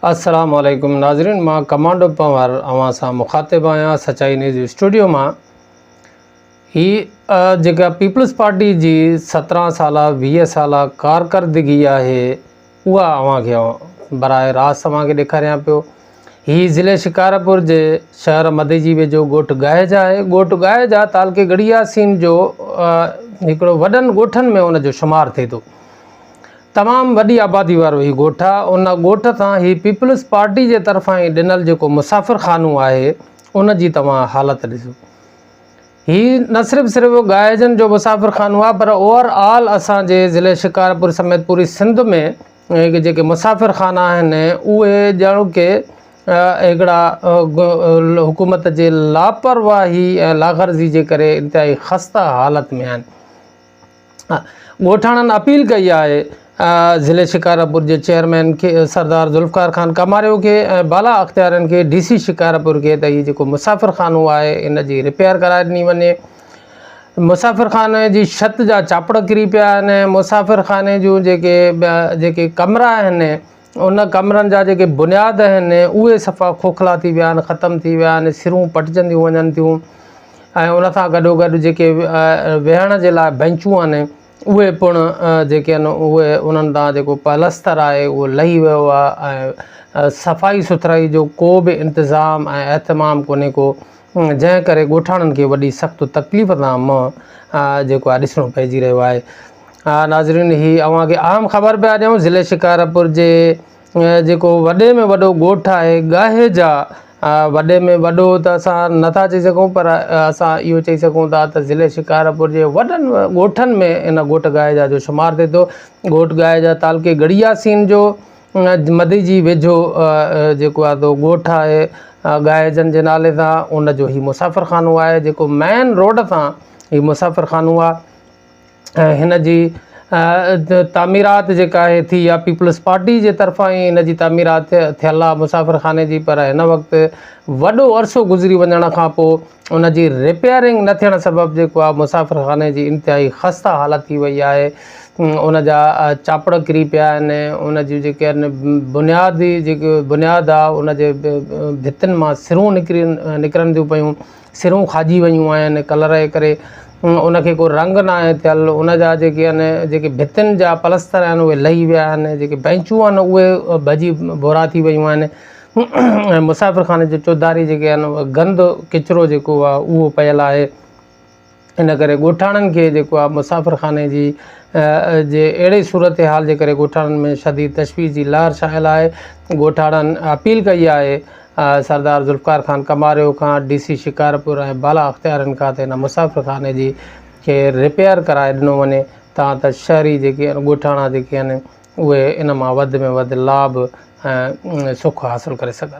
अस्सलाम वालेकुम नाज़रीन, मां कमांडो पंवर अवां सां मुखातिब आहियां सचाई न्यूज़ स्टूडियो मां। ही जेका पीपल्स पार्टी जी 17 साल 20 साल कारकर्दगी आहे उहा अवां खे बराए रास्त तव्हांखे ॾेखारियां पियो। ही ज़िले शिकारपुर जे शहर मदे जी वेझो ॻोठ गाहिजा आहे। ॻोठ गाहिजा तालके गड़ियासीन जो हिकिड़ो वॾनि ॻोठनि में उनजो शुमारु थिए थो। तमामु वॾी आबादी वारो ही ॻोठ आहे। उन ॻोठ सां ही पीपल्स पार्टी जे तरफ़ां ई ॾिनल जेको मुसाफ़िर ख़ानो आहे उन जी तव्हां हालत ॾिसो। ही न सिर्फ़ु गाहिजनि जो मुसाफ़िर ख़ानो आहे, पर ओवरऑल असांजे ज़िले शिकारपुर समेत पूरी सिंध में जेके मुसाफ़िर ख़ाना आहिनि उहे ॼण के हिकिड़ा हुकूमत जे लापरवाही ऐं लाग़र्ज़ी जे करे इंतिहाई ख़स्ता हालत में आहिनि। ॻोठाणनि अपील कई आहे ज़िले शिकारपुर जे चेयरमैन खे सरदार ज़ुल्फ़कार ख़ान कमारियो खे ऐं बाला अख़्तियारनि खे DC शिकारपुर खे त हीउ जेको मुसाफ़िर ख़ानो आहे इन जी रिपेयर कराए ॾिनी वञे। मुसाफ़िर ख़ाने जी छत जा चापड़ किरी पिया आहिनि। मुसाफ़िर ख़ाने जूं जेके कमरा आहिनि उन कमरनि जा जेके बुनियाद आहिनि उहे सफ़ा खोखला थी विया आहिनि, ख़तमु थी विया आहिनि, सिरूं पटिजंदियूं वञनि थियूं ऐं उन सां गॾोगॾु जेके वेहण जे लाइ बेंचूं आहिनि उहे पिण जेके आहिनि उहे उन्हनि तां जेको पलस्तर आहे उहो लही वियो आहे ऐं सफ़ाई सुथराई जो को बि इंतिज़ाम ऐं एहतमाम कोन्हे को, जंहिं करे ॻोठाणनि खे वॾी सख़्तु तकलीफ़ तां जेको आहे ॾिसणो पइजी रहियो आहे। नाज़रीन, ही अव्हां खे अहम ख़बर पिया ॾियूं ज़िले शिकारपुर जे जेको वॾे में वॾो ॻोठ आहे गाहिजा। वॾे में वॾो त असां नथा चई सघूं, पर असां इहो चई सघूं था त ज़िले शिकारपुर जे वॾनि ॻोठनि में इन ॻोठ गाहिजा जो शुमारु थिए थो। ॻोठ गाहिजा तालके गड़ियासीन जो मदे जी वेझो जेको आहे तो ॻोठ आहे गाहिजनि जे नाले सां। उनजो ही मुसाफ़िर ख़ानो आहे जेको मेन रोड सां ही मुसाफ़िर ख़ानो आहे ऐं हिन जी तामीरात जेका आहे थी आहे पीपल्स पार्टी जे तरफ़ां ई इन जी तामीरात थियल आहे मुसाफ़िर ख़ाने जी, पर हिन वक़्तु वॾो अरसो गुज़री वञण खां पोइ उन जी रिपेयरिंग न थियण सबबु जेको आहे मुसाफ़िर ख़ाने जी इंतिहाई ख़स्ता हालत थी वई आहे। उन जा चापड़ किरी पिया आहिनि, उन जी जेके आहिनि बुनियाद आहे उन जे भितियुनि मां सिरूं निकिरनि थियूं पियूं, सिरूं खाजी वियूं आहिनि कलर जे करे। उनखे को रंग न आहे थियल। उन जा जेके आहिनि जेके भितियुनि जा पलस्तर आहिनि उहे लही विया आहिनि, जेके बेंचूं आहिनि उहे भॼी भोरा थी वियूं आहिनि ऐं मुसाफ़िर ख़ाने जो चौधारी जेके आहिनि गंद किचिरो जेको आहे उहो पियल आहे। इन करे ॻोठाणनि खे जेको आहे मुसाफ़िर ख़ाने जी अहिड़ी सूरत हाल जे करे ॻोठाणनि में शदीद तशवीश जी लहर छायल आहे। ॻोठाणनि अपील कई आहे सरदार ज़ुल्फ़कार ख़ान कमारियो खां, DC शिकारपुर ऐं बाला अख़्तियारनि खां त हिन मुसाफ़िर ख़ाने जी खे रिपेयर कराए ॾिनो वञे त शहरी जेके आहिनि ॻोठाणा जेके आहिनि उहे इन मां वधि में वधि लाभ ऐं सुख हासिलु करे सघनि।